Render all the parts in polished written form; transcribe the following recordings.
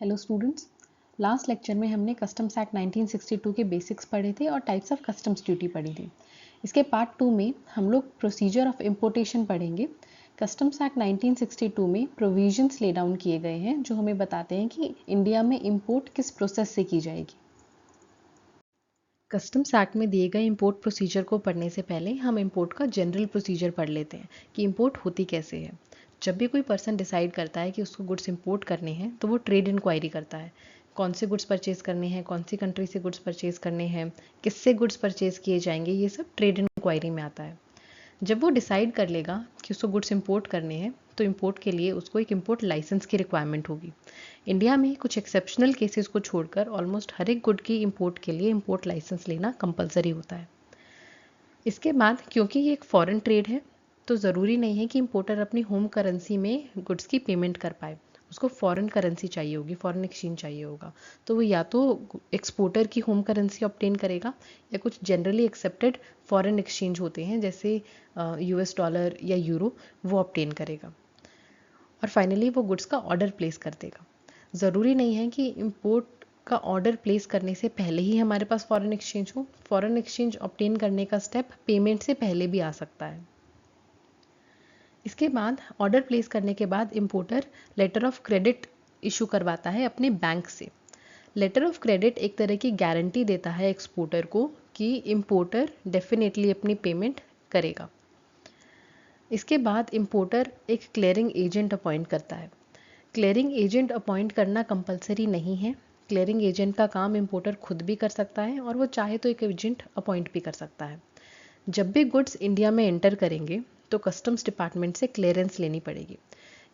Hello students, last lecture में हमने customs act 1962 के बेसिक्स पढ़े थे और टाइप्स ऑफ कस्टम्स ड्यूटी पढ़ी थी। इसके पार्ट 2 में हम लोग प्रोसीजर ऑफ इम्पोर्टेशन पढ़ेंगे। कस्टम्स एक्ट 1962 में प्रोविजंस ले डाउन किए गए हैं जो हमें बताते हैं कि इंडिया में इंपोर्ट किस प्रोसेस से की जाएगी। कस्टम्स एक्ट में दिए गए इंपोर्ट प्रोसीजर को पढ़ने से पहले हम इंपोर्ट का जनरल प्रोसीजर पढ़ लेते हैं कि इंपोर्ट होती कैसे है। जब भी कोई पर्सन डिसाइड करता है कि उसको गुड्स इंपोर्ट करने हैं तो वो ट्रेड इंक्वायरी करता है। कौन से गुड्स परचेज करने हैं, कौन सी कंट्री से गुड्स परचेज करने हैं, किससे गुड्स परचेज किए जाएंगे, ये सब ट्रेड इंक्वायरी में आता है। जब वो डिसाइड कर लेगा कि उसको गुड्स इंपोर्ट करने हैं तो इंपोर्ट के लिए उसको एक इंपोर्ट लाइसेंस की रिक्वायरमेंट होगी। इंडिया में कुछ एक्सेप्शनल केसेस को छोड़कर ऑलमोस्ट हर एक गुड की इंपोर्ट के लिए इंपोर्ट लाइसेंस लेना कंपलसरी होता है। इसके बाद क्योंकि ये एक फॉरेन ट्रेड है तो ज़रूरी नहीं है कि इंपोर्टर अपनी होम करेंसी में गुड्स की पेमेंट कर पाए। उसको फॉरेन करेंसी चाहिए होगी, फॉरेन एक्सचेंज चाहिए होगा, तो वो या तो एक्सपोर्टर की होम करेंसी ऑब्टेन करेगा या कुछ जनरली एक्सेप्टेड फॉरेन एक्सचेंज होते हैं जैसे US डॉलर या यूरो, वो ऑब्टेन करेगा और फाइनली वो गुड्स का ऑर्डर प्लेस कर देगा। ज़रूरी नहीं है कि इंपोर्ट का ऑर्डर प्लेस करने से पहले ही हमारे पास फॉरेन एक्सचेंज हो। फॉरेन एक्सचेंज ऑब्टेन करने का स्टेप पेमेंट से पहले भी आ सकता है। इसके बाद ऑर्डर प्लेस करने के बाद importer letter of credit issue करवाता है अपने बैंक से। लेटर ऑफ क्रेडिट एक तरह की गारंटी देता है एक्सपोर्टर को कि इंपोर्टर डेफिनेटली अपनी पेमेंट करेगा। इसके बाद इंपोर्टर एक क्लियरिंग एजेंट अपॉइंट करता है। क्लियरिंग एजेंट अपॉइंट करना कंपलसरी नहीं है। क्लियरिंग एजेंट का काम इंपोर्टर खुद भी कर सकता है और वो चाहे तो एक एजेंट अपॉइंट भी कर सकता है। जब भी गुड्स इंडिया में एंटर करेंगे तो कस्टम्स डिपार्टमेंट से क्लियरेंस लेनी पड़ेगी।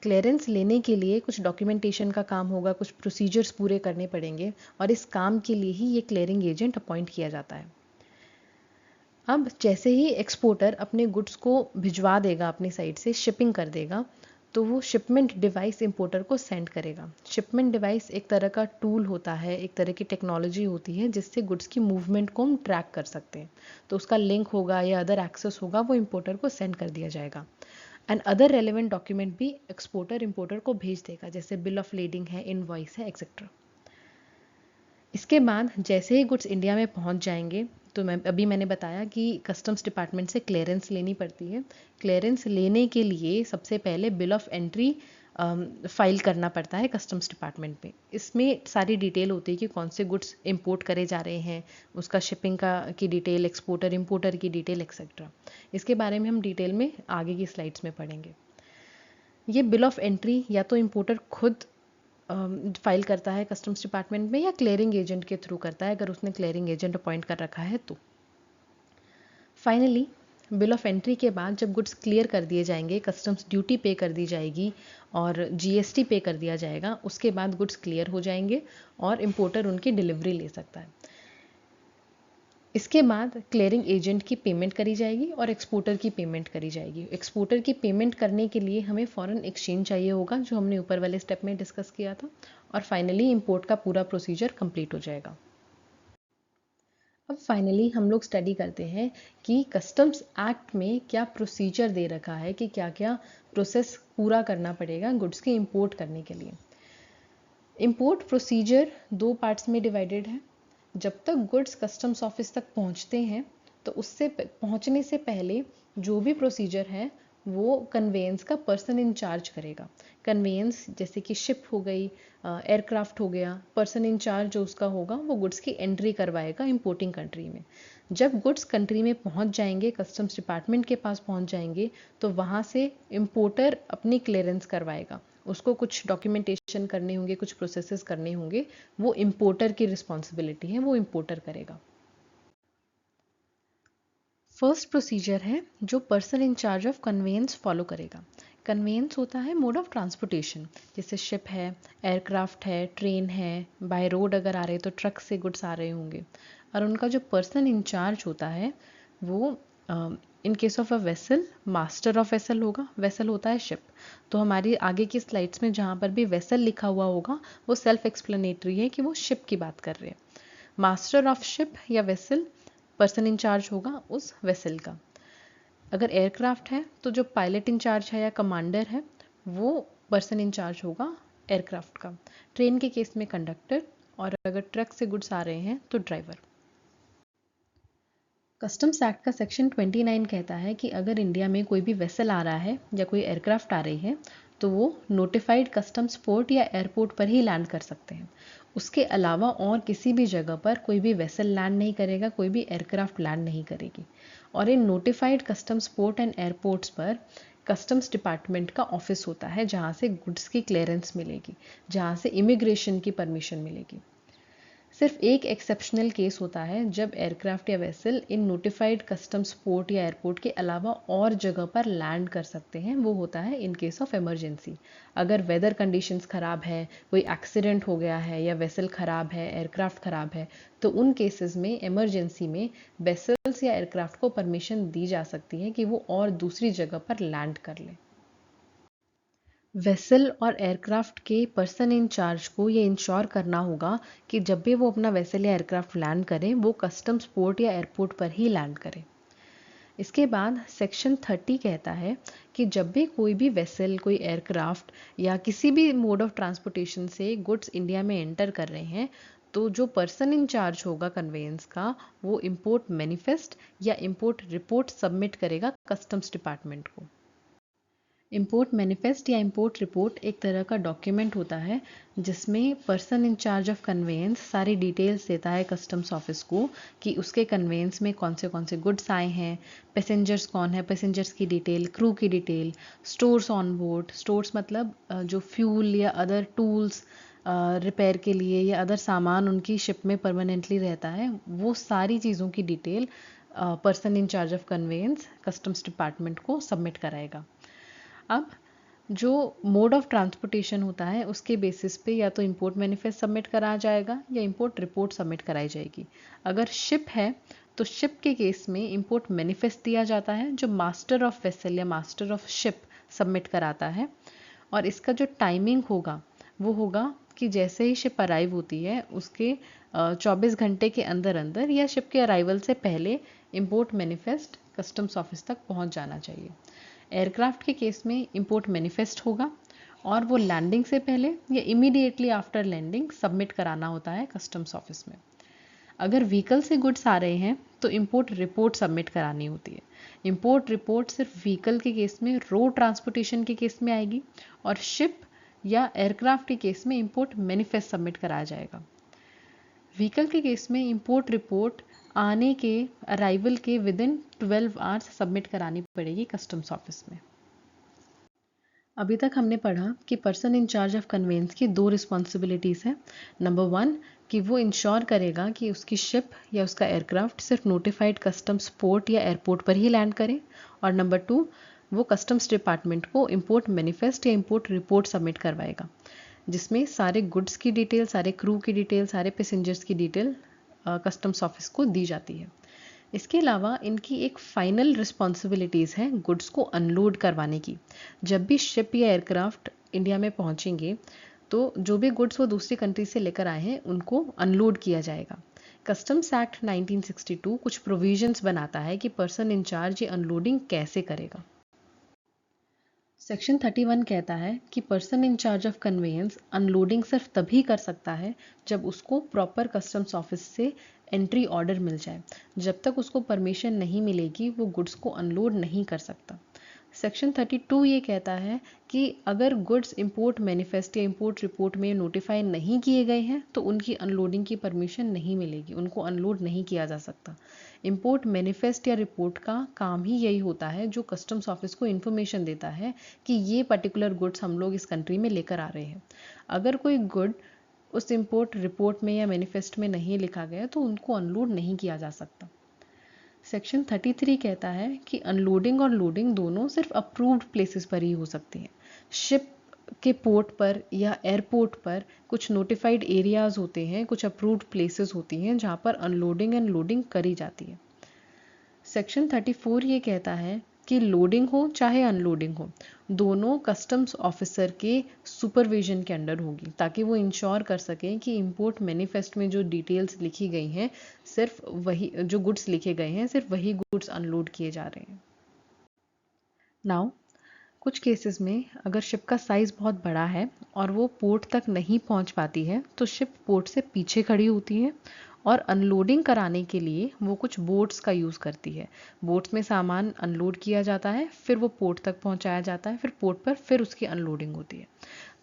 क्लियरेंस लेने के लिए कुछ डॉक्यूमेंटेशन का काम होगा, कुछ प्रोसीजर्स पूरे करने पड़ेंगे और इस काम के लिए ही ये क्लियरिंग एजेंट अपॉइंट किया जाता है। अब जैसे ही एक्सपोर्टर अपने गुड्स को भिजवा देगा, अपनी साइड से शिपिंग कर देगा, तो वो शिपमेंट डिवाइस इंपोर्टर को सेंड करेगा। शिपमेंट डिवाइस एक तरह का टूल होता है, एक तरह की टेक्नोलॉजी होती है जिससे गुड्स की मूवमेंट को हम ट्रैक कर सकते हैं। तो उसका लिंक होगा या अदर एक्सेस होगा, वो इंपोर्टर को सेंड कर दिया जाएगा। एंड अदर रेलिवेंट डॉक्यूमेंट भी एक्सपोर्टर इंपोर्टर को भेज देगा, जैसे बिल ऑफ लेडिंग है, इनवॉइस है, एक्सेट्रा। इसके बाद जैसे ही गुड्स इंडिया में पहुंच जाएंगे तो मैंने बताया कि कस्टम्स डिपार्टमेंट से क्लियरेंस लेनी पड़ती है। क्लियरेंस लेने के लिए सबसे पहले बिल ऑफ एंट्री फाइल करना पड़ता है कस्टम्स डिपार्टमेंट में। इसमें सारी डिटेल होती है कि कौन से गुड्स इंपोर्ट करे जा रहे हैं, उसका शिपिंग का की डिटेल, एक्सपोर्टर इंपोर्टर की डिटेल, एक्सेट्रा। इसके बारे में हम डिटेल में आगे की स्लाइड्स में पढ़ेंगे। ये बिल ऑफ एंट्री या तो इंपोर्टर खुद फाइल करता है कस्टम्स डिपार्टमेंट में या क्लियरिंग एजेंट के थ्रू करता है, अगर उसने क्लियरिंग एजेंट अपॉइंट कर रखा है तो। फाइनली बिल ऑफ एंट्री के बाद जब गुड्स क्लियर कर दिए जाएंगे, कस्टम्स ड्यूटी पे कर दी जाएगी और GST पे कर दिया जाएगा, उसके बाद गुड्स क्लियर हो जाएंगे और इंपोर्टर उनकी डिलीवरी ले सकता है। इसके बाद क्लियरिंग एजेंट की पेमेंट करी जाएगी और एक्सपोर्टर की पेमेंट करी जाएगी। एक्सपोर्टर की पेमेंट करने के लिए हमें फॉरेन एक्सचेंज चाहिए होगा, जो हमने ऊपर वाले स्टेप में डिस्कस किया था, और फाइनली इंपोर्ट का पूरा प्रोसीजर कंप्लीट हो जाएगा। अब फाइनली हम लोग स्टडी करते हैं कि कस्टम्स एक्ट में क्या प्रोसीजर दे रखा है, कि क्या क्या प्रोसेस पूरा करना पड़ेगा गुड्स की इंपोर्ट करने के लिए। इंपोर्ट प्रोसीजर 2 पार्ट्स में डिवाइडेड है। जब तक गुड्स कस्टम्स ऑफिस तक पहुंचते हैं तो उससे पहुंचने से पहले जो भी प्रोसीजर है वो कन्वेंस का पर्सन इन चार्ज करेगा। कन्वेंस जैसे कि शिप हो गई, एयरक्राफ्ट हो गया, पर्सन इन चार्ज जो उसका होगा वो गुड्स की एंट्री करवाएगा इंपोर्टिंग कंट्री में। जब गुड्स कंट्री में पहुंच जाएंगे, कस्टम्स डिपार्टमेंट के पास पहुंच जाएंगे, तो वहाँ से इंपोर्टर अपनी क्लियरेंस करवाएगा। उसको कुछ डॉक्यूमेंटेशन करने होंगे, कुछ प्रोसेसेस करने होंगे, वो इंपोर्टर की रिस्पॉन्सिबिलिटी है, वो इंपोर्टर करेगा। फर्स्ट प्रोसीजर है जो person in charge of conveyance follow करेगा। कन्वेंस होता है मोड ऑफ ट्रांसपोर्टेशन, जैसे शिप है, एयरक्राफ्ट है, ट्रेन है, बाय रोड अगर आ रहे तो ट्रक से गुड्स आ रहे होंगे, और उनका जो पर्सन इन चार्ज होता है वो in case of a vessel master of vessel होगा। वेसल होता है शिप। तो हमारी आगे की स्लाइड्स में जहाँ पर भी वेसल लिखा हुआ होगा वो सेल्फ एक्सप्लेनेटरी है कि वो शिप की बात कर रहे हैं। मास्टर ऑफ शिप या वेसल पर्सन इन चार्ज होगा उस वेसल का। अगर एयरक्राफ्ट है तो जो पायलट इन चार्ज है या कमांडर है वो पर्सन इन चार्ज होगा एयरक्राफ्ट का, ट्रेन के केस में कंडक्टर, और अगर ट्रक से गुड्स आ रहे हैं तो ड्राइवर। कस्टम्स एक्ट का सेक्शन 29 कहता है कि अगर इंडिया में कोई भी वेसल आ रहा है या कोई एयरक्राफ्ट आ रही है तो वो नोटिफाइड कस्टम्स पोर्ट या एयरपोर्ट पर ही लैंड कर सकते हैं। उसके अलावा और किसी भी जगह पर कोई भी वेसल लैंड नहीं करेगा, कोई भी एयरक्राफ्ट लैंड नहीं करेगी। और in notified customs port and airports पर कस्टम्स डिपार्टमेंट का ऑफिस होता है जहाँ से गुड्स की क्लियरेंस मिलेगी, जहाँ से इमिग्रेशन की परमिशन मिलेगी। सिर्फ एक एक्सेप्शनल केस होता है जब एयरक्राफ्ट या vessel in notified customs port या एयरपोर्ट के अलावा और जगह पर लैंड कर सकते हैं। वो होता है इन केस ऑफ इमरजेंसी। अगर वेदर कंडीशंस ख़राब है, कोई एक्सीडेंट हो गया है या वेसल ख़राब है, एयरक्राफ्ट ख़राब है, तो उन केसेस में इमरजेंसी में वेसल्स या एयरक्राफ्ट को परमिशन दी जा सकती है कि वो और दूसरी जगह पर लैंड कर ले। वेसल और एयरक्राफ्ट के पर्सन इन चार्ज को ये इंश्योर करना होगा कि जब भी वो अपना वेसल या एयरक्राफ्ट लैंड करें वो कस्टम्स पोर्ट या एयरपोर्ट पर ही लैंड करें। इसके बाद सेक्शन 30 कहता है कि जब भी कोई भी वेसल, कोई एयरक्राफ्ट या किसी भी मोड ऑफ ट्रांसपोर्टेशन से गुड्स इंडिया में एंटर कर रहे हैं तो जो पर्सन इन चार्ज होगा कन्वेंस का वो इंपोर्ट मैनिफेस्ट या इंपोर्ट रिपोर्ट सबमिट करेगा कस्टम्स डिपार्टमेंट को। इंपोर्ट मैनिफेस्ट या इंपोर्ट रिपोर्ट एक तरह का डॉक्यूमेंट होता है जिसमें person in charge of conveyance सारी डिटेल्स देता है कस्टम्स ऑफिस को कि उसके कन्वेंस में कौन से गुड्स आए हैं, पैसेंजर्स कौन है, पैसेंजर्स की डिटेल, क्रू की detail, stores on board, stores मतलब जो फ्यूल या अदर टूल्स रिपेयर के लिए या अदर सामान उनकी शिप में परमानेंटली रहता है, वो सारी चीज़ों की detail person in charge of conveyance customs department को सबमिट कराएगा। अब जो मोड ऑफ ट्रांसपोर्टेशन होता है उसके बेसिस पे या तो इंपोर्ट मैनिफेस्ट सबमिट कराया जाएगा या इंपोर्ट रिपोर्ट सबमिट कराई जाएगी। अगर शिप है तो शिप के केस में इंपोर्ट मैनिफेस्ट दिया जाता है जो मास्टर ऑफ वेसल या मास्टर ऑफ शिप सबमिट कराता है। और इसका जो टाइमिंग होगा वो होगा कि जैसे ही शिप अराइव होती है उसके 24 घंटे के अंदर अंदर या शिप के अराइवल से पहले इंपोर्ट मैनिफेस्ट कस्टम्स ऑफिस तक पहुंच जाना चाहिए। एयरक्राफ्ट के केस में इंपोर्ट मैनिफेस्ट होगा और वो लैंडिंग से पहले या इमीडिएटली आफ्टर लैंडिंग सबमिट कराना होता है कस्टम्स ऑफिस में। अगर व्हीकल से गुड्स आ रहे हैं तो इंपोर्ट रिपोर्ट सबमिट करानी होती है। इंपोर्ट रिपोर्ट सिर्फ व्हीकल के केस में, रोड ट्रांसपोर्टेशन के केस में आएगी और शिप या एयरक्राफ्ट के केस में इंपोर्ट मैनिफेस्ट सबमिट कराया जाएगा। व्हीकल के केस में इंपोर्ट रिपोर्ट आने के, अराइवल के विदिन 12 आवर्स सबमिट करानी पड़ेगी कस्टम्स ऑफिस में। अभी तक हमने पढ़ा कि person in charge of conveyance की 2 रिस्पॉन्सिबिलिटीज़ हैं। नंबर 1 कि वो इंश्योर करेगा कि उसकी शिप या उसका एयरक्राफ्ट सिर्फ नोटिफाइड कस्टम्स पोर्ट या एयरपोर्ट पर ही लैंड करे। और नंबर 2 वो कस्टम्स डिपार्टमेंट को इंपोर्ट मैनिफेस्ट या इंपोर्ट रिपोर्ट सबमिट करवाएगा जिसमें सारे गुड्स की डिटेल, सारे क्रू की डिटेल, सारे पैसेंजर्स की डिटेल कस्टम्स ऑफिस को दी जाती है। इसके अलावा इनकी एक फाइनल रिस्पॉन्सिबिलिटीज़ हैं गुड्स को अनलोड करवाने की। जब भी शिप या एयरक्राफ्ट इंडिया में पहुंचेंगे तो जो भी गुड्स वो दूसरी कंट्री से लेकर आए हैं उनको अनलोड किया जाएगा। कस्टम्स एक्ट 1962 कुछ प्रोविजंस बनाता है कि पर्सन इन चार्ज ये अनलोडिंग कैसे करेगा। सेक्शन 31 कहता है कि person in charge of conveyance unloading सिर्फ तभी कर सकता है जब उसको प्रॉपर कस्टम्स ऑफिस से एंट्री ऑर्डर मिल जाए। जब तक उसको परमिशन नहीं मिलेगी वो गुड्स को अनलोड नहीं कर सकता। सेक्शन 32 ये कहता है कि अगर गुड्स इंपोर्ट मैनिफेस्ट या इंपोर्ट रिपोर्ट में नोटिफाई नहीं किए गए हैं तो उनकी अनलोडिंग की परमिशन नहीं मिलेगी, उनको अनलोड नहीं किया जा सकता। इंपोर्ट मैनिफेस्ट या रिपोर्ट का काम ही यही होता है जो कस्टम्स ऑफिस को इन्फॉर्मेशन देता है कि ये पर्टिकुलर गुड्स हम लोग इस कंट्री में लेकर आ रहे हैं। अगर कोई गुड उस इंपोर्ट रिपोर्ट में या मैनिफेस्ट में नहीं लिखा गया तो उनको अनलोड नहीं किया जा सकता। सेक्शन 33 कहता है कि अनलोडिंग और लोडिंग दोनों सिर्फ अप्रूव्ड प्लेसेस पर ही हो सकती हैं। शिप के पोर्ट पर या एयरपोर्ट पर कुछ नोटिफाइड एरियाज होते हैं, कुछ अप्रूव्ड प्लेसेस होती हैं जहाँ पर अनलोडिंग एंड लोडिंग करी जाती है। सेक्शन 34 ये कहता है कि लोडिंग हो चाहे अनलोडिंग हो दोनों कस्टम्स ऑफिसर के सुपरविजन के अंडर होगी ताकि वो इंश्योर कर सकें कि इंपोर्ट मैनिफेस्ट में जो डिटेल्स लिखी गई हैं सिर्फ वही, जो गुड्स लिखे गए हैं सिर्फ वही गुड्स अनलोड किए जा रहे हैं। नाउ कुछ केसेस में अगर शिप का साइज़ बहुत बड़ा है और वो पोर्ट तक नहीं पहुंच पाती है तो शिप पोर्ट से पीछे खड़ी होती है और अनलोडिंग कराने के लिए वो कुछ बोट्स का यूज़ करती है। बोट्स में सामान अनलोड किया जाता है, फिर वो पोर्ट तक पहुंचाया जाता है, फिर पोर्ट पर फिर उसकी अनलोडिंग होती है।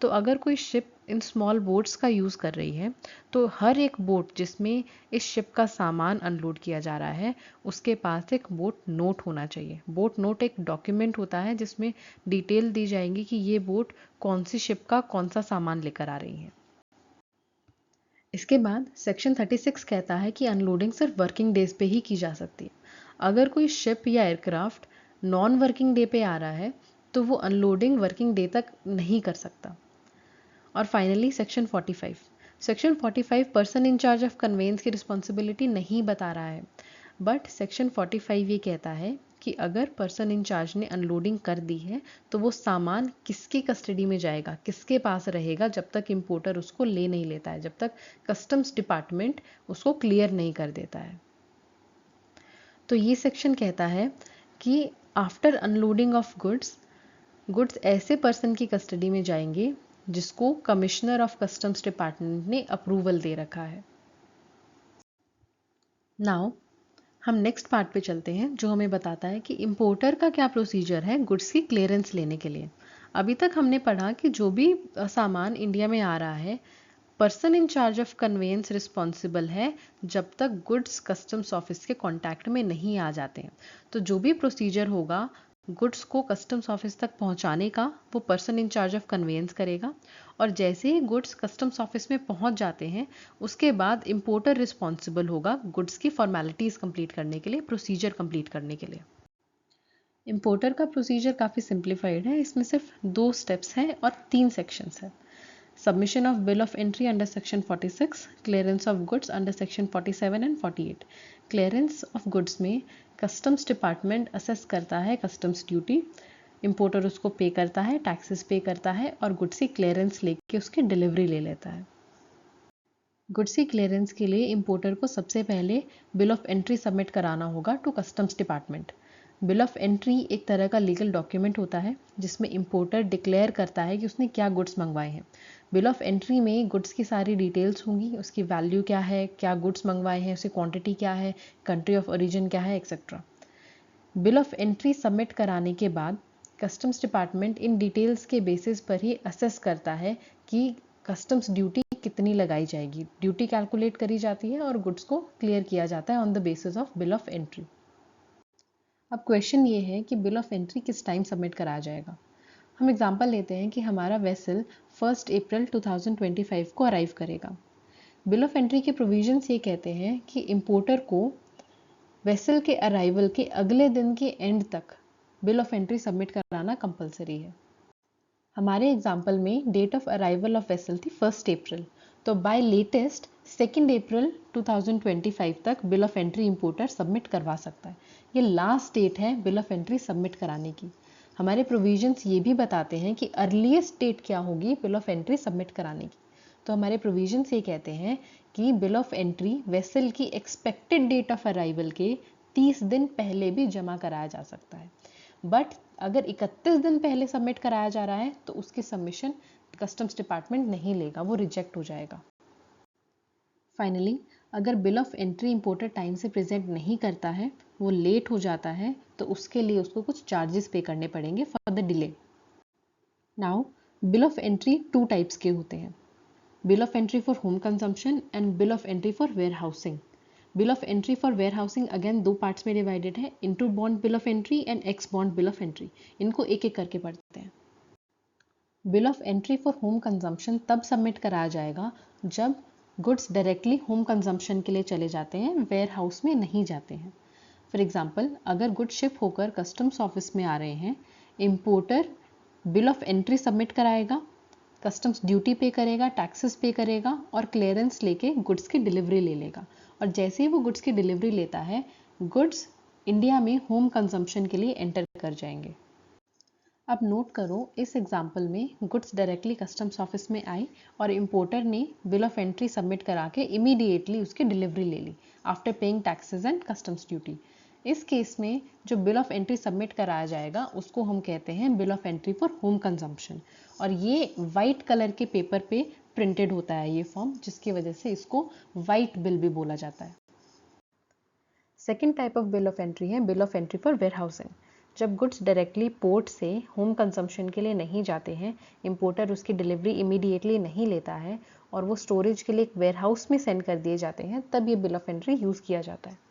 तो अगर कोई शिप इन स्मॉल बोट्स का यूज़ कर रही है तो हर एक बोट जिसमें इस शिप का सामान अनलोड किया जा रहा है उसके पास एक बोट नोट होना चाहिए। बोट नोट एक डॉक्यूमेंट होता है जिसमें डिटेल दी जाएंगी कि ये बोट कौन सी शिप का कौन सा सामान लेकर आ रही है। इसके बाद सेक्शन 36 कहता है कि अनलोडिंग सिर्फ वर्किंग डेज पे ही की जा सकती है। अगर कोई शिप या एयरक्राफ्ट नॉन वर्किंग डे पे आ रहा है तो वो अनलोडिंग वर्किंग डे तक नहीं कर सकता। और finally section 45 person in charge of conveyance की रिस्पॉन्सिबिलिटी नहीं बता रहा है, बट सेक्शन 45 ये कहता है कि अगर पर्सन इन चार्ज ने अनलोडिंग कर दी है तो वो सामान किसकी कस्टडी में जाएगा, किसके पास रहेगा जब तक इंपोर्टर उसको ले नहीं लेता है, जब तक कस्टम्स डिपार्टमेंट उसको क्लियर नहीं कर देता है। तो ये सेक्शन कहता है कि आफ्टर अनलोडिंग ऑफ गुड्स ऐसे पर्सन की कस्टडी में जाएंगे जिसको कमिश्नर ऑफ कस्टम्स डिपार्टमेंट ने अप्रूवल दे रखा है। नाउ हम नेक्स्ट पार्ट पे चलते हैं जो हमें बताता है कि इंपोर्टर का क्या प्रोसीजर है गुड्स की क्लियरेंस लेने के लिए। अभी तक हमने पढ़ा कि जो भी सामान इंडिया में आ रहा है person in charge of conveyance responsible है जब तक गुड्स कस्टम्स ऑफिस के कांटेक्ट में नहीं आ जाते हैं। तो जो भी प्रोसीजर होगा गुड्स को कस्टम्स ऑफिस तक पहुंचाने का वो person in charge of conveyance करेगा, और जैसे ही गुड्स कस्टम्स ऑफिस में पहुंच जाते हैं उसके बाद इंपोर्टर रिस्पॉन्सिबल होगा गुड्स की फॉर्मेलिटीज़ कंप्लीट करने के लिए, प्रोसीजर कंप्लीट करने के लिए। इंपोर्टर का प्रोसीजर काफ़ी सिंप्लीफाइड है, इसमें सिर्फ 2 स्टेप्स हैं और 3 सेक्शंस हैं। Submission of bill of entry under section 46, clearance of goods under section 47 and 48। clearance of goods में customs department assess करता है customs duty, importer उसको पे करता है, taxes पे करता है और goods की clearance लेके उसकी delivery ले लेता है। गुड्स की क्लियरेंस के लिए इंपोर्टर को सबसे पहले बिल ऑफ एंट्री सबमिट कराना होगा to customs department. Bill of entry एक तरह का लीगल डॉक्यूमेंट होता है जिसमें इंपोर्टर डिक्लेयर करता है कि उसने क्या गुड्स मंगवाए हैं। बिल ऑफ एंट्री में गुड्स की सारी डिटेल्स होंगी, उसकी वैल्यू क्या है, क्या गुड्स मंगवाए हैं, उसकी क्वांटिटी क्या है, कंट्री ऑफ ओरिजिन क्या है, etcetera. Bill of entry submit कराने के बाद कस्टम्स डिपार्टमेंट इन डिटेल्स के बेसिस पर ही असेस करता है कि कस्टम्स ड्यूटी कितनी लगाई जाएगी। ड्यूटी कैलकुलेट करी जाती है और गुड्स को क्लियर किया जाता है on the basis of bill of entry. अब क्वेश्चन ये है कि बिल ऑफ एंट्री किस टाइम सबमिट कराया जाएगा। हम एग्जांपल लेते हैं कि हमारा वेसल 1 अप्रैल 2025 को अराइव करेगा। बिल ऑफ एंट्री के प्रोविजंस ये कहते हैं कि इंपोर्टर को वेसल के अराइवल के अगले दिन के एंड तक बिल ऑफ एंट्री सबमिट कराना कंपलसरी है। हमारे एग्जाम्पल में date of arrival of vessel थी 1 अप्रैल, तो बाय लेटेस्ट 2 अप्रैल 2025 तक bill of entry importer submit करवा सकता है। ये लास्ट डेट है बिल ऑफ एंट्री सबमिट कराने की। हमारे प्रोविजंस ये भी बताते हैं कि अर्लीस्ट डेट क्या होगी बिल ऑफ एंट्री सबमिट कराने की। तो हमारे प्रोविजंस ये कहते हैं कि बिल ऑफ एंट्री वेसल की एक्सपेक्टेड डेट ऑफ अराइवल के 30 दिन पहले भी जमा कराया जा सकता है, बट अगर 31 दिन पहले सबमिट कराया जा रहा है तो उसकी सबमिशन कस्टम्स डिपार्टमेंट नहीं लेगा, वो रिजेक्ट हो जाएगा। फाइनली अगर bill of entry importer time से प्रेजेंट नहीं करता है, वो लेट हो जाता है, तो उसके लिए उसको कुछ चार्जेस पे करने पड़ेंगे for the delay. Now bill of entry 2 types के होते हैं, bill of entry for home consumption and bill of entry for warehousing. Bill of entry for warehousing again 2 parts में divided है, into bond bill of entry and ex bond bill of entry. इनको एक एक करके पढ़ते हैं। Bill of entry for home consumption तब submit कराया जाएगा जब गुड्स डायरेक्टली होम कंजम्पशन के लिए चले जाते हैं, वेयर हाउस में नहीं जाते हैं। फॉर एग्जाम्पल अगर गुड शिप होकर कस्टम्स ऑफिस में आ रहे हैं, importer bill of entry submit कराएगा, कस्टम्स ड्यूटी पे करेगा, टैक्सेस पे करेगा और क्लियरेंस लेके गुड्स की डिलीवरी ले लेगा। और जैसे ही वो गुड्स की डिलीवरी लेता है, गुड्स इंडिया में होम कंजम्पशन के लिए एंटर कर जाएंगे। अब नोट करो, इस एग्जाम्पल में गुड्स डायरेक्टली कस्टम्स ऑफिस में आई और इंपोर्टर ने बिल ऑफ एंट्री सबमिट करा के इमीडिएटली उसकी डिलीवरी ले ली after paying taxes and customs duty. इस केस में जो बिल ऑफ एंट्री सबमिट कराया जाएगा उसको हम कहते हैं bill of entry for home consumption, और ये वाइट कलर के पेपर पे प्रिंटेड होता है ये फॉर्म, जिसकी वजह से इसको वाइट बिल भी बोला जाता है। Second type of bill of entry है bill of entry for warehousing. जब गुड्स डायरेक्टली पोर्ट से होम कंजम्पशन के लिए नहीं जाते हैं, इंपोर्टर उसकी डिलीवरी इमीडिएटली नहीं लेता है और वो स्टोरेज के लिए एक वेयरहाउस में सेंड कर दिए जाते हैं, तब ये बिल ऑफ एंट्री यूज़ किया जाता है।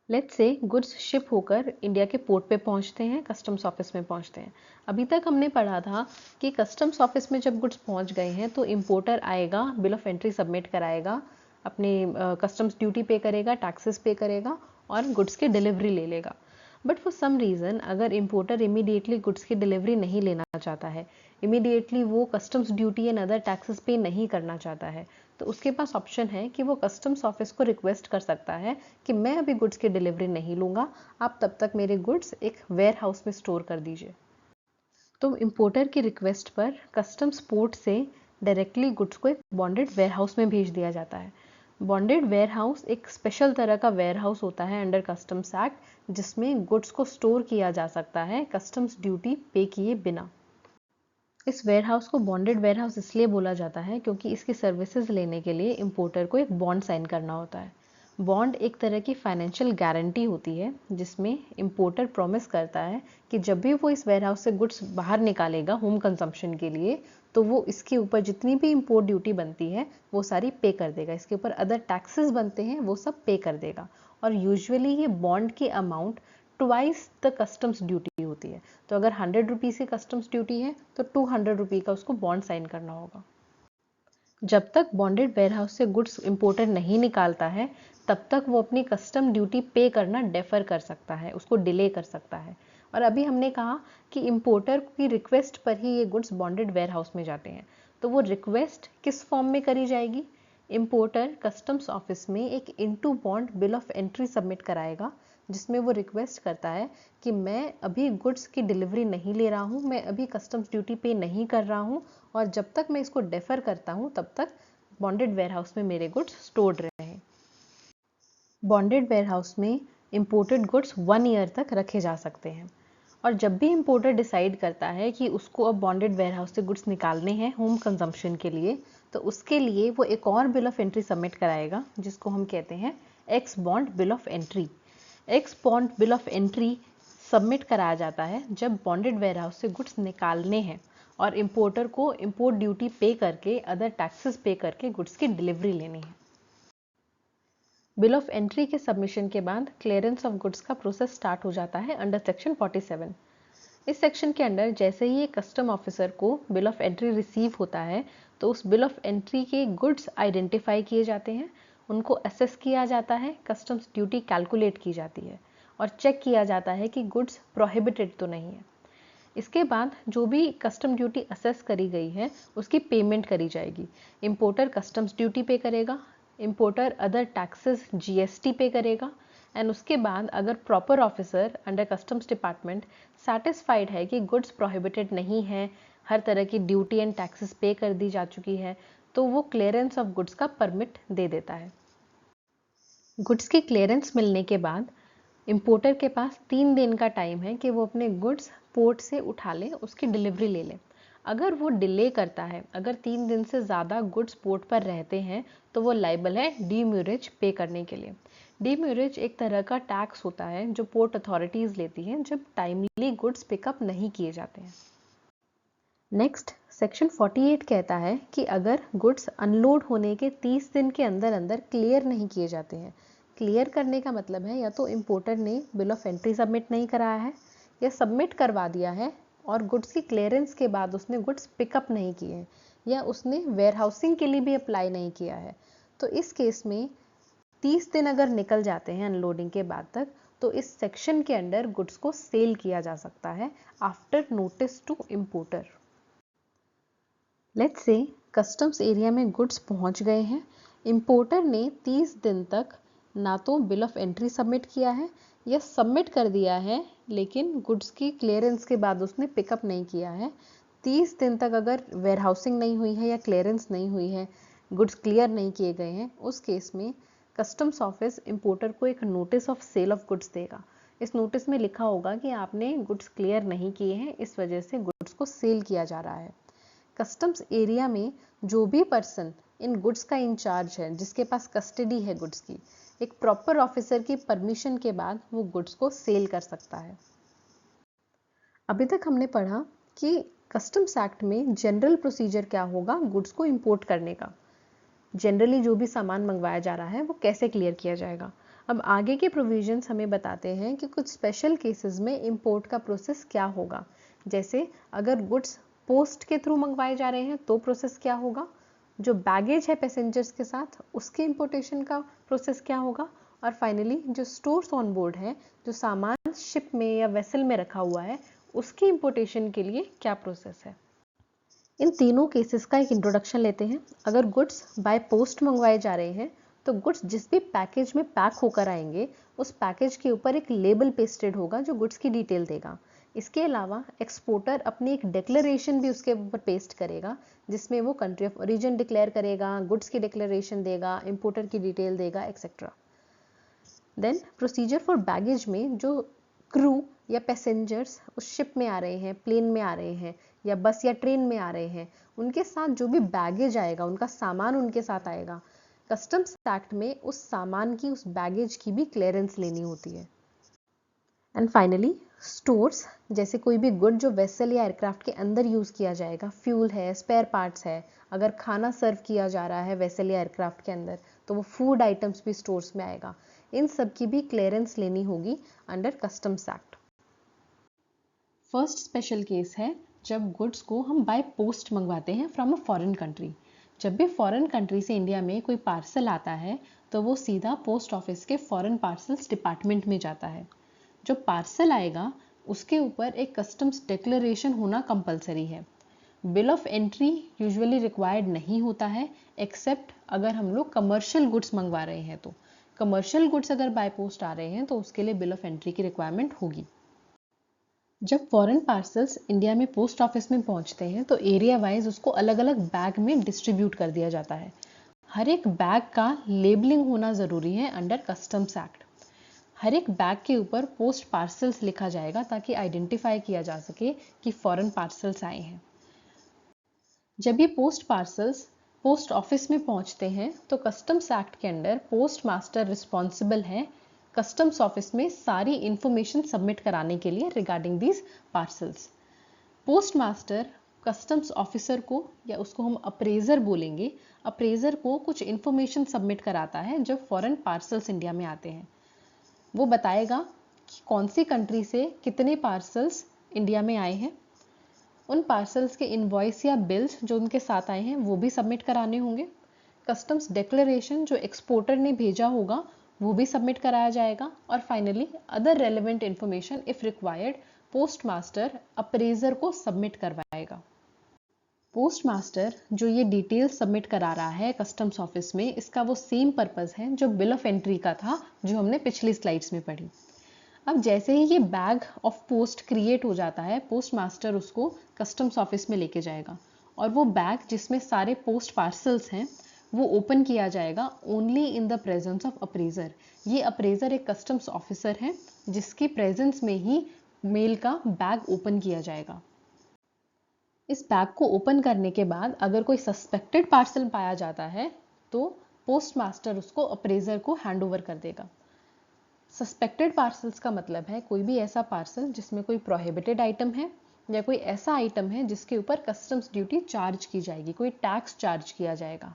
लेट्स से गुड्स शिप होकर इंडिया के पोर्ट पे पहुंचते हैं, कस्टम्स ऑफिस में पहुंचते हैं। अभी तक हमने पढ़ा था कि कस्टम्स ऑफिस में जब गुड्स पहुंच गए हैं तो इंपोर्टर आएगा, बिल ऑफ एंट्री सबमिट कराएगा, अपने कस्टम्स ड्यूटी पे करेगा, टैक्सेस पे करेगा और गुड्स की डिलीवरी ले लेगा। बट फॉर सम रीज़न अगर इंपोर्टर इमीडिएटली गुड्स की डिलीवरी नहीं लेना चाहता है, इमीडिएटली वो customs duty and other taxes पे नहीं करना चाहता है, तो उसके पास ऑप्शन है कि वो कस्टम्स ऑफिस को रिक्वेस्ट कर सकता है कि मैं अभी गुड्स की डिलीवरी नहीं लूँगा, आप तब तक मेरे गुड्स एक वेयर हाउस में स्टोर कर दीजिए। तो इंपोर्टर की रिक्वेस्ट पर कस्टम्स पोर्ट से डायरेक्टली गुड्स को एक बॉन्डेड वेयर हाउस में भेज दिया जाता है। बॉन्डेड वेयर हाउस एक स्पेशल तरह का वेयर हाउस होता है अंडर कस्टम्स एक्ट, जिसमें गुड्स को स्टोर किया जा सकता है कस्टम्स ड्यूटी पे किए बिना। इस वेयरहाउस को बॉन्डेड वेयरहाउस इसलिए बोला जाता है क्योंकि इसकी सर्विसेज लेने के लिए इंपोर्टर को एक बॉन्ड साइन करना होता है। बॉन्ड एक तरह की फाइनेंशियल गारंटी होती है जिसमें इंपोर्टर प्रॉमिस करता है कि जब भी वो इस वेयरहाउस से गुड्स बाहर निकालेगा होम कंजम्पशन के लिए, तो वो इसके ऊपर जितनी भी इंपोर्ट ड्यूटी बनती है वो सारी पे कर देगा, इसके ऊपर अदर टैक्सेस बनते हैं वो सब पे कर देगा। और यूजुअली ये बॉन्ड की amount twice the customs duty होती है। तो अगर 100 रुपीज़ की कस्टम्स ड्यूटी है तो 200 रुपये का उसको बॉन्ड साइन करना होगा। जब तक बॉन्डेड वेयरहाउस से गुड्स इंपोर्टर नहीं निकालता है तब तक वो अपनी कस्टम ड्यूटी पे करना डेफर कर सकता है, उसको डिले कर सकता है। और अभी हमने कहा कि इंपोर्टर की रिक्वेस्ट पर ही ये गुड्स बॉन्डेड वेयरहाउस में जाते हैं, तो वो रिक्वेस्ट किस फॉर्म में करी जाएगी? इंपोर्टर कस्टम्स ऑफिस में एक into bond bill of entry submit कराएगा, जिसमें वो रिक्वेस्ट करता है कि मैं अभी गुड्स की डिलीवरी नहीं ले रहा हूँ, मैं अभी कस्टम्स ड्यूटी पे नहीं कर रहा हूँ, और जब तक मैं इसको डेफर करता हूँ तब तक बॉन्डेड वेयरहाउस में मेरे गुड्स स्टोर्ड रहें। बॉन्डेड वेयरहाउस में इंपोर्टेड गुड्स 1 ईयर तक रखे जा सकते हैं। और जब भी इंपोर्टर डिसाइड करता है कि उसको अब बॉन्डेड वेयरहाउस से गुड्स निकालने हैं होम कंजम्पशन के लिए, तो उसके लिए वो एक और बिल ऑफ एंट्री सबमिट कराएगा जिसको हम कहते हैं x bond bill of entry. X bond bill of entry submit कराया जाता है जब बॉन्डेड वेयरहाउस से गुड्स निकालने हैं और इंपोर्टर को इंपोर्ट ड्यूटी पे करके अदर टैक्सेस पे करके गुड्स की डिलीवरी लेनी है। बिल ऑफ एंट्री के सबमिशन के बाद क्लियरेंस ऑफ गुड्स का प्रोसेस स्टार्ट हो जाता है अंडर सेक्शन 47। इस सेक्शन के अंडर जैसे ही एक कस्टम ऑफिसर को बिल ऑफ एंट्री रिसीव होता है तो उस बिल ऑफ एंट्री के गुड्स आइडेंटिफाई किए जाते हैं, उनको असेस किया जाता है, कस्टम्स ड्यूटी कैलकुलेट की जाती है और चेक किया जाता है कि गुड्स प्रोहिबिटेड तो नहीं है। इसके बाद जो भी कस्टम ड्यूटी असेस करी गई है उसकी पेमेंट करी जाएगी। इंपोर्टर कस्टम्स ड्यूटी पे करेगा, इंपोर्टर अदर टैक्सेस जीएसटी पे करेगा, एंड उसके बाद अगर proper officer under customs department satisfied है कि गुड्स प्रोहिबिटेड नहीं है, हर तरह की ड्यूटी एंड टैक्सेस पे कर दी जा चुकी है, तो वो क्लियरेंस ऑफ गुड्स का परमिट दे देता है। गुड्स की क्लियरेंस मिलने के बाद इंपोर्टर के पास 3 दिन का टाइम है कि वो अपने गुड्स पोर्ट से उठा ले, उसकी डिलीवरी ले ले। अगर वो डिले करता है, अगर 3 दिन से ज़्यादा गुड्स पोर्ट पर रहते हैं तो वो लाइबल है डीम्यूरेज पे करने के लिए। डीम्यूरेज एक तरह का टैक्स होता है जो पोर्ट अथॉरिटीज़ लेती हैं जब टाइमली गुड्स पिकअप नहीं किए जाते हैं। नेक्स्ट सेक्शन 48 कहता है कि अगर गुड्स अनलोड होने के 30 दिन के अंदर अंदर क्लियर नहीं किए जाते हैं, क्लियर करने का मतलब है या तो इंपोर्टर ने बिल ऑफ एंट्री सबमिट नहीं कराया है या सबमिट करवा दिया है और गुड्स की क्लियरेंस के बाद उसने गुड्स पिकअप नहीं किए हैं या उसने वेयरहाउसिंग के लिए भी अप्लाई नहीं किया है, तो इस केस में 30 दिन अगर निकल जाते हैं अनलोडिंग के बाद तक, तो इस सेक्शन के अंडर गुड्स को सेल किया जा सकता है after notice to importer. Let's से कस्टम्स एरिया में गुड्स पहुंच गए हैं, इंपोर्टर ने 30 दिन तक ना तो बिल ऑफ एंट्री सबमिट किया है या सबमिट कर दिया है लेकिन गुड्स की क्लियरेंस के बाद उसने पिकअप नहीं किया है। 30 दिन तक अगर वेयरहाउसिंग नहीं हुई है या क्लियरेंस नहीं हुई है, गुड्स क्लियर नहीं किए गए हैं, उस केस में कस्टम्स ऑफिस इंपोर्टर को एक notice of sale of goods देगा। इस नोटिस में लिखा होगा कि आपने गुड्स क्लियर नहीं किए हैं, इस वजह से गुड्स को सेल किया जा रहा है। कस्टम्स एरिया में जो भी पर्सन इन गुड्स का इंचार्ज है, जिसके पास कस्टडी है गुड्स की, एक प्रॉपर ऑफिसर की परमिशन के बाद वो गुड्स को सेल कर सकता है। अभी तक हमने पढ़ा कि कस्टम्स एक्ट में जनरल प्रोसीजर क्या होगा गुड्स को इंपोर्ट करने का। जनरली जो भी सामान मंगवाया जा रहा है वो कैसे क्लियर किया जाएगा। अब आगे के प्रोविजंस हमें बताते हैं कि कुछ स्पेशल केसेस में इंपोर्ट का प्रोसेस क्या होगा। जैसे अगर गुड्स पोस्ट के थ्रू मंगवाए जा रहे हैं तो प्रोसेस क्या होगा, जो बैगेज है पैसेंजर्स के साथ उसके इंपोर्टेशन का प्रोसेस क्या होगा, और फाइनली जो स्टोर्स ऑन बोर्ड है, जो सामान शिप में या वेसल में रखा हुआ है, उसकी इंपोर्टेशन के लिए क्या प्रोसेस है। इन तीनों केसेस का एक इंट्रोडक्शन लेते हैं। अगर गुड्स बाय पोस्ट मंगवाए जा रहे हैं तो गुड्स जिस भी पैकेज में पैक होकर आएंगे उस पैकेज के ऊपर एक लेबल पेस्टेड होगा जो गुड्स की डिटेल देगा। इसके अलावा एक्सपोर्टर अपनी एक डिक्लेरेशन भी उसके ऊपर पेस्ट करेगा, जिसमें वो कंट्री ऑफ ओरिजिन डिक्लेयर करेगा, गुड्स की डिक्लेरेशन देगा, इंपोर्टर की डिटेल देगा, etcetera. Then procedure for baggage में जो क्रू या पैसेंजर्स उस शिप में आ रहे हैं, प्लेन में आ रहे हैं या बस या ट्रेन में आ रहे हैं, उनके साथ जो भी बैगेज आएगा, उनका सामान उनके साथ आएगा, कस्टम्स एक्ट में उस सामान की, उस बैगेज की भी क्लियरेंस लेनी होती है। एंड फाइनली स्टोर्स, जैसे कोई भी गुड जो वेसल या एयरक्राफ्ट के अंदर यूज किया जाएगा, फ्यूल है, स्पेयर पार्ट्स है, अगर खाना सर्व किया जा रहा है वेसल या एयरक्राफ्ट के अंदर तो वो फूड आइटम्स भी स्टोर्स में आएगा। इन सब की भी क्लियरेंस लेनी होगी under customs act. First special case है जब गुड्स को हम बाय पोस्ट मंगवाते हैं फ्रॉम अ फॉरेन कंट्री। जब भी फॉरेन कंट्री से इंडिया में कोई पार्सल आता है तो वो सीधा पोस्ट ऑफिस के फॉरेन पार्सल्स डिपार्टमेंट में जाता है। जो पार्सल आएगा उसके ऊपर एक कस्टम्स डिक्लेरेशन होना कंपलसरी है। Bill of entry usually required नहीं होता है, एक्सेप्ट अगर हम लोग कमर्शियल गुड्स मंगवा रहे हैं तो। कमर्शियल गुड्स अगर बाय पोस्ट आ रहे हैं तो उसके लिए बिल ऑफ एंट्री की रिक्वायरमेंट होगी। जब फॉरेन पार्सल्स इंडिया में पोस्ट ऑफिस में पहुंचते हैं तो एरिया वाइज उसको अलग अलग बैग में डिस्ट्रीब्यूट कर दिया जाता है। हर एक बैग का लेबलिंग होना ज़रूरी है अंडर कस्टम्स एक्ट। हर एक बैग के ऊपर पोस्ट पार्सल्स लिखा जाएगा ताकि आइडेंटिफाई किया जा सके कि फॉरेन पार्सल्स आए हैं। जब ये पोस्ट पार्सल्स पोस्ट ऑफिस में पहुंचते हैं तो कस्टम्स एक्ट के अंडर पोस्ट मास्टर रिस्पॉन्सिबल है कस्टम्स ऑफिस में सारी इंफॉर्मेशन सबमिट कराने के लिए regarding these parcels. Post master customs officer को, या उसको हम अप्रेजर बोलेंगे, अप्रेजर को कुछ इंफॉर्मेशन सबमिट कराता है जब फॉरेन पार्सल्स इंडिया में आते हैं। वो बताएगा कि कौन सी कंट्री से कितने पार्सल्स इंडिया में आए हैं। उन पार्सल्स के इनवॉइस या बिल्स जो उनके साथ आए हैं वो भी सबमिट कराने होंगे। कस्टम्स डिक्लेरेशन जो एक्सपोर्टर ने भेजा होगा वो भी सबमिट कराया जाएगा। और finally other relevant information if required post master appraisal को सबमिट करवाएगा। पोस्ट मास्टर जो ये डिटेल्स सबमिट करा रहा है कस्टम्स ऑफिस में, इसका वो सेम पर्पस है जो बिल ऑफ एंट्री का था जो हमने पिछली स्लाइड्स में पढ़ी। अब जैसे ही ये बैग ऑफ पोस्ट क्रिएट हो जाता है, पोस्ट मास्टर उसको कस्टम्स ऑफिस में लेके जाएगा और वो बैग जिसमें सारे पोस्ट पार्सल्स हैं वो ओपन किया जाएगा only in the presence of appraisal. ये अप्रेजर एक कस्टम्स ऑफिसर है जिसकी प्रेजेंस में ही मेल का बैग ओपन किया जाएगा। इस बैग को ओपन करने के बाद अगर कोई सस्पेक्टेड पार्सल पाया जाता है तो पोस्ट मास्टर उसको अप्रेजर को हैंड ओवर कर देगा। सस्पेक्टेड पार्सल्स का मतलब है कोई भी ऐसा पार्सल जिसमें कोई प्रोहिबिटेड आइटम है या कोई ऐसा आइटम है जिसके ऊपर कस्टम्स ड्यूटी चार्ज की जाएगी, कोई टैक्स चार्ज किया जाएगा।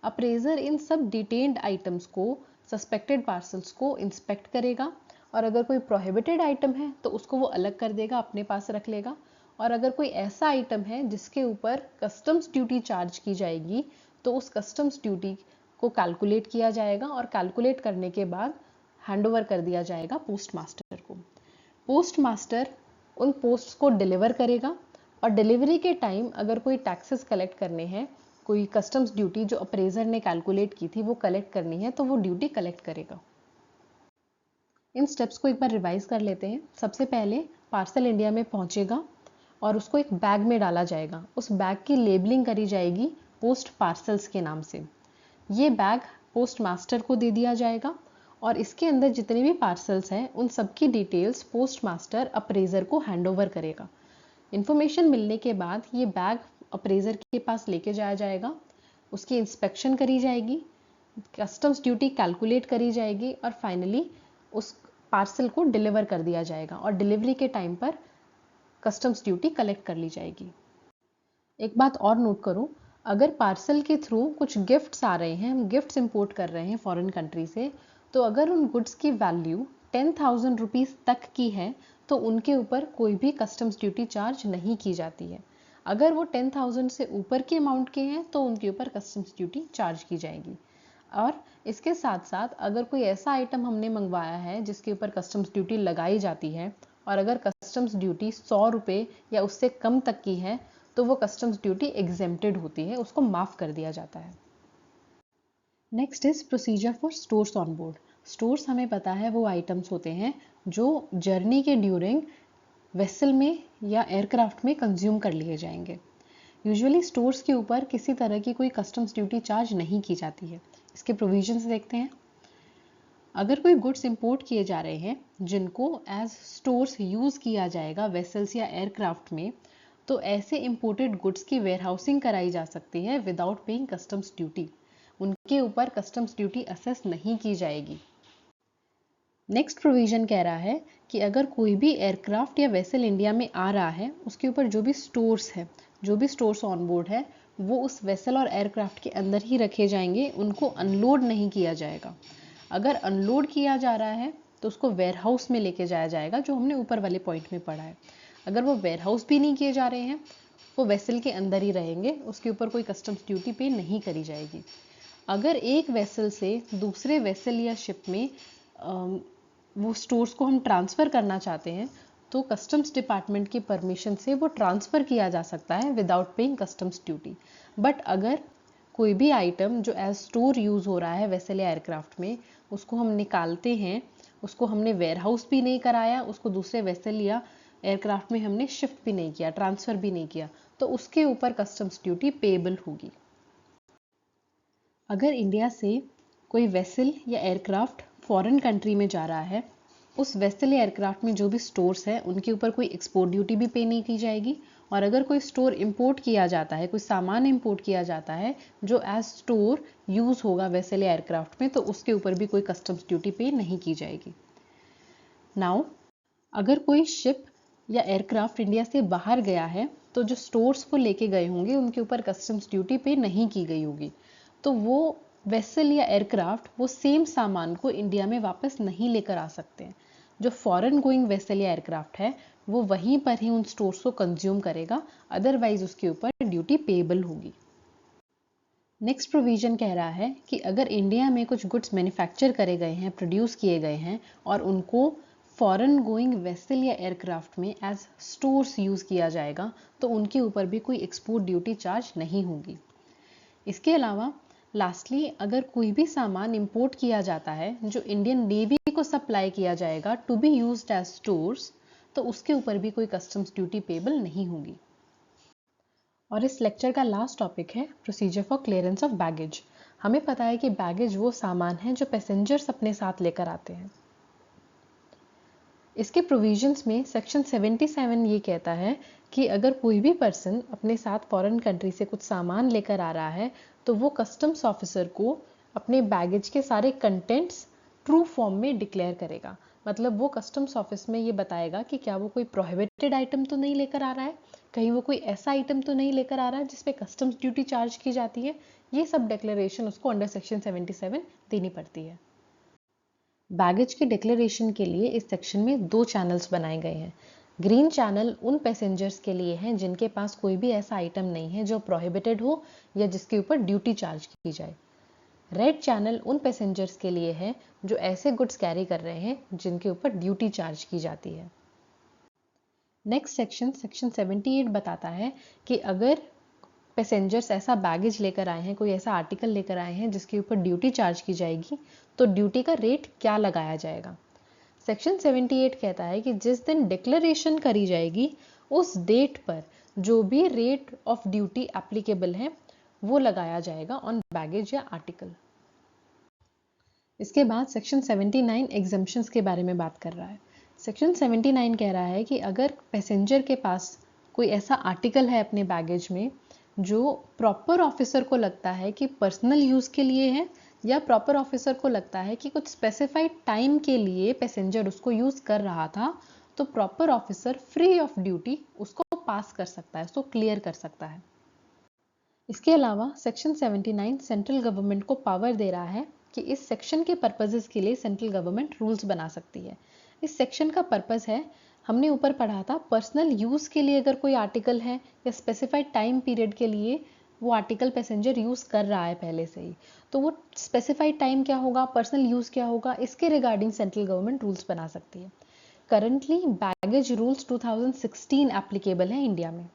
अप्रेजर इन सब डिटेन्ड आइटम्स को, सस्पेक्टेड पार्सल्स को इंस्पेक्ट करेगा और अगर कोई प्रोहिबिटेड आइटम है तो उसको वो अलग कर देगा, अपने पास रख लेगा। और अगर कोई ऐसा आइटम है जिसके ऊपर कस्टम्स ड्यूटी चार्ज की जाएगी तो उस कस्टम्स ड्यूटी को कैलकुलेट किया जाएगा और कैलकुलेट करने के बाद हैंडओवर कर दिया जाएगा पोस्ट मास्टर को। पोस्ट मास्टर उन पोस्ट को डिलीवर करेगा और डिलीवरी के टाइम अगर कोई टैक्सेस कलेक्ट करने हैं, कोई कस्टम्स ड्यूटी जो अप्रेजर ने कैलकुलेट की थी वो कलेक्ट करनी है तो वो ड्यूटी कलेक्ट करेगा। इन स्टेप्स को एक बार रिवाइज कर लेते हैं। सबसे पहले पार्सल इंडिया में पहुंचेगा और उसको एक बैग में डाला जाएगा। उस बैग की लेबलिंग करी जाएगी पोस्ट पार्सल्स के नाम से। ये बैग पोस्ट मास्टर को दे दिया जाएगा और इसके अंदर जितने भी पार्सल्स हैं उन सबकी डिटेल्स पोस्ट मास्टर अप्रेजर को हैंडओवर करेगा। इन्फॉर्मेशन मिलने के बाद ये बैग अप्रेजर के पास लेके जाया जाएगा, उसकी इंस्पेक्शन करी जाएगी, कस्टम्स ड्यूटी कैलकुलेट करी जाएगी और फाइनली उस पार्सल को डिलीवर कर दिया जाएगा और डिलीवरी के टाइम पर कस्टम्स ड्यूटी कलेक्ट कर ली जाएगी। एक बात और नोट करो, अगर पार्सल के थ्रू कुछ गिफ्ट्स आ रहे हैं, हम गिफ्ट्स इंपोर्ट कर रहे हैं फॉरेन कंट्री से, तो अगर उन गुड्स की वैल्यू 10,000 रुपीज़ तक की है तो उनके ऊपर कोई भी कस्टम्स ड्यूटी चार्ज नहीं की जाती है। अगर वो 10,000 से ऊपर के अमाउंट के हैं तो उनके ऊपर कस्टम्स ड्यूटी चार्ज की जाएगी। और इसके साथ साथ अगर कोई ऐसा आइटम हमने मंगवाया है जिसके ऊपर कस्टम्स ड्यूटी लगाई जाती है और अगर कस्टम्स ड्यूटी 100 रुपये या उससे कम तक की है तो वो कस्टम्स ड्यूटी एग्जेम्प्टेड होती है, उसको माफ़ कर दिया जाता है। Next is procedure for stores on board. Stores हमें पता है वो आइटम्स होते हैं जो जर्नी के ड्यूरिंग वेसल में या एयरक्राफ्ट में कंज्यूम कर लिए जाएंगे। यूजुअली स्टोर्स के ऊपर किसी तरह की कोई कस्टम्स ड्यूटी चार्ज नहीं की जाती है। इसके प्रोविजंस देखते हैं। अगर कोई गुड्स इंपोर्ट किए जा रहे हैं जिनको एज स्टोर्स यूज किया जाएगा वेसल्स या एयरक्राफ्ट में, तो ऐसे इंपोर्टेड गुड्स की वेयरहाउसिंग कराई जा सकती है विदाउट पेइंग कस्टम्स ड्यूटी। उनके ऊपर कस्टम्स ड्यूटी असेस नहीं की जाएगी। नेक्स्ट प्रोविजन कह रहा है कि अगर कोई भी एयरक्राफ्ट या वेसल इंडिया में आ रहा है, उसके ऊपर जो भी स्टोर्स है, जो भी स्टोर्स ऑन बोर्ड है, वो उस वेसल और एयरक्राफ्ट के अंदर ही रखे जाएंगे, उनको अनलोड नहीं किया जाएगा। अगर अनलोड किया जा रहा है तो उसको वेयरहाउस में लेके जाया जाएगा, जो हमने ऊपर वाले पॉइंट में पढ़ा है। अगर वो वेयरहाउस भी नहीं किए जा रहे हैं, वो वेसल के अंदर ही रहेंगे, उसके ऊपर कोई कस्टम्स ड्यूटी पे नहीं करी जाएगी। अगर एक वेसल से दूसरे वेसल या शिप में वो स्टोर्स को हम ट्रांसफ़र करना चाहते हैं तो कस्टम्स डिपार्टमेंट की परमिशन से वो ट्रांसफ़र किया जा सकता है without paying customs duty. But अगर कोई भी आइटम जो एज स्टोर यूज़ हो रहा है वेसल या एयरक्राफ्ट में, उसको हम निकालते हैं, उसको हमने वेयरहाउस भी नहीं कराया, उसको दूसरे वेसल या एयरक्राफ्ट में हमने शिफ्ट भी नहीं किया, ट्रांसफ़र भी नहीं किया, तो उसके ऊपर कस्टम्स ड्यूटी पेएबल होगी। अगर इंडिया से कोई वेसल या एयरक्राफ्ट फॉरेन कंट्री में जा रहा है, उस वेसल या एयरक्राफ्ट में जो भी स्टोर्स है उनके ऊपर कोई एक्सपोर्ट ड्यूटी भी पे नहीं की जाएगी। और अगर कोई स्टोर इंपोर्ट किया जाता है, कोई सामान इंपोर्ट किया जाता है जो एज स्टोर यूज़ होगा वेसल या एयरक्राफ्ट में, तो उसके ऊपर भी कोई कस्टम्स ड्यूटी पे नहीं की जाएगी। नाउ अगर कोई शिप या एयरक्राफ्ट इंडिया से बाहर गया है तो जो स्टोर्स वो लेके गए होंगे उनके ऊपर कस्टम्स ड्यूटी पे नहीं की गई होगी, तो वो वेसल या एयरक्राफ्ट वो सेम सामान को इंडिया में वापस नहीं लेकर आ सकते हैं। जो फॉरेन गोइंग वेसल या एयरक्राफ्ट है वो वहीं पर ही उन स्टोर्स को कंज्यूम करेगा, अदरवाइज उसके ऊपर ड्यूटी पेएबल होगी। नेक्स्ट प्रोविजन कह रहा है कि अगर इंडिया में कुछ गुड्स मैन्युफैक्चर करे गए हैं, प्रोड्यूस किए गए हैं और उनको फॉरेन गोइंग वेसल या एयरक्राफ्ट में एज स्टोर्स यूज़ किया जाएगा तो उनके ऊपर भी कोई एक्सपोर्ट ड्यूटी चार्ज नहीं होगी। इसके अलावा लास्टली अगर कोई भी सामान इंपोर्ट किया जाता है जो इंडियन नेवी को सप्लाई किया जाएगा to be used as stores, तो उसके ऊपर भी कोई कस्टम्स ड्यूटी पेएबल नहीं होगी। और इस लेक्चर का लास्ट टॉपिक है procedure for clearance of baggage. हमें पता है कि बैगेज वो सामान है जो पैसेंजर्स अपने साथ लेकर आते हैं। इसके प्रोविजंस में सेक्शन 77 ये कहता है कि अगर कोई भी पर्सन अपने साथ फॉरेन कंट्री से कुछ सामान लेकर आ रहा है तो वो कस्टम्स ऑफिसर को अपने बैगेज के सारे कंटेंट्स ट्रू फॉर्म में डिक्लेयर करेगा। मतलब वो कस्टम्स ऑफिस में ये बताएगा कि क्या वो कोई प्रोहिबिटेड आइटम तो नहीं लेकर आ रहा है, कहीं वो कोई ऐसा आइटम तो नहीं लेकर आ रहा है जिसपे कस्टम्स ड्यूटी चार्ज की जाती है। ये सब डिक्लेरेशन उसको अंडर सेक्शन 77 देनी पड़ती है। बैगेज के डिक्लेरेशन के लिए इस सेक्शन में 2 चैनल्स बनाए गए हैं। ग्रीन चैनल उन पैसेंजर्स के लिए हैं जिनके पास कोई भी ऐसा आइटम नहीं है जो प्रोहिबिटेड हो या जिसके ऊपर ड्यूटी चार्ज की जाए। रेड चैनल उन पैसेंजर्स के लिए है जो ऐसे गुड्स कैरी कर रहे हैं जिनके ऊपर ड्यूटी चार्ज की जाती है। नेक्स्ट सेक्शन 78 बताता है कि अगर पैसेंजर्स ऐसा बैगेज लेकर आए हैं, कोई ऐसा आर्टिकल लेकर आए हैं जिसके ऊपर ड्यूटी चार्ज की जाएगी, तो ड्यूटी का रेट क्या लगाया जाएगा। सेक्शन 78 कहता है कि जिस दिन डिक्लेरेशन करी जाएगी उस डेट पर जो भी रेट ऑफ ड्यूटी एप्लीकेबल है वो लगाया जाएगा ऑन बैगेज या आर्टिकल। इसके बाद सेक्शन 79 एग्जम्पशंस के बारे में बात कर रहा है। सेक्शन 79 कह रहा है कि अगर पैसेंजर के पास कोई ऐसा आर्टिकल है अपने बैगेज में जो प्रॉपर ऑफिसर को लगता है कि पर्सनल यूज़ के लिए है, या प्रॉपर ऑफिसर को लगता है कि कुछ स्पेसिफाइड टाइम के लिए पैसेंजर उसको यूज़ कर रहा था, तो proper officer free of duty उसको पास कर सकता है, उसको क्लियर कर सकता है। इसके अलावा सेक्शन 79 सेंट्रल गवर्नमेंट को पावर दे रहा है कि इस सेक्शन के पर्पसेस के लिए सेंट्रल गवर्नमेंट रूल्स बना सकती है। इस सेक्शन का पर्पस है, हमने ऊपर पढ़ा था, पर्सनल यूज़ के लिए अगर कोई आर्टिकल है या स्पेसिफाइड टाइम पीरियड के लिए वो आर्टिकल पैसेंजर यूज़ कर रहा है पहले से ही, तो वो स्पेसिफाइड टाइम क्या होगा, पर्सनल यूज़ क्या होगा, इसके रिगार्डिंग सेंट्रल गवर्नमेंट रूल्स बना सकती है। करंटली बैगेज रूल्स 2016 एप्लीकेबल है इंडिया में।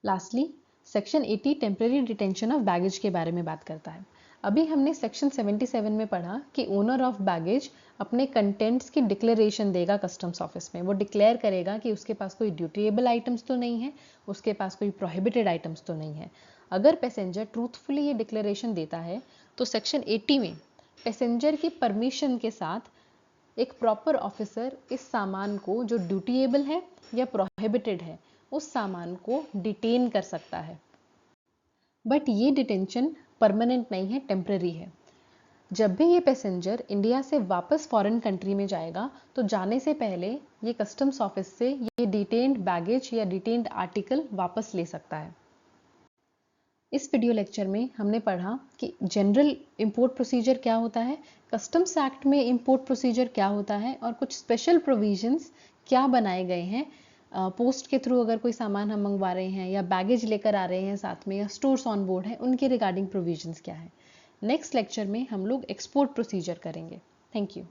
Lastly section 80 temporary detention of baggage के बारे में बात करता है। अभी हमने सेक्शन 77 में पढ़ा कि ओनर ऑफ बैगेज अपने कंटेंट्स की डिक्लेरेशन देगा कस्टम्स ऑफिस में। वो डिक्लेयर करेगा कि उसके पास कोई ड्यूटीएबल आइटम्स तो नहीं है, उसके पास कोई प्रोहिबिटेड आइटम्स तो नहीं है। अगर पैसेंजर ट्रूथफुली ये डिक्लेरेशन देता है तो सेक्शन 80 में पैसेंजर की परमिशन के साथ एक प्रॉपर ऑफिसर इस सामान को, जो ड्यूटीएबल है या प्रोहिबिटेड है, उस सामान को डिटेन कर सकता है। बट ये डिटेंशन परमानेंट नहीं है, टेम्पररी है। जब भी ये पैसेंजर इंडिया से वापस फॉरेन कंट्री में जाएगा तो जाने से पहले ये कस्टम्स ऑफिस से ये डिटेन्ड बैगेज या डिटेन्ड आर्टिकल वापस ले सकता है। इस वीडियो लेक्चर में हमने पढ़ा कि जनरल इंपोर्ट प्रोसीजर क्या होता है, कस्टम्स एक्ट में इंपोर्ट प्रोसीजर क्या होता है, और कुछ स्पेशल प्रोविजंस क्या बनाए गए हैं पोस्ट के थ्रू अगर कोई सामान हम मंगवा रहे हैं या बैगेज लेकर आ रहे हैं साथ में, या स्टोर्स ऑन बोर्ड है, उनके रिगार्डिंग प्रोविजंस क्या है। नेक्स्ट लेक्चर में हम लोग एक्सपोर्ट प्रोसीजर करेंगे। Thank you.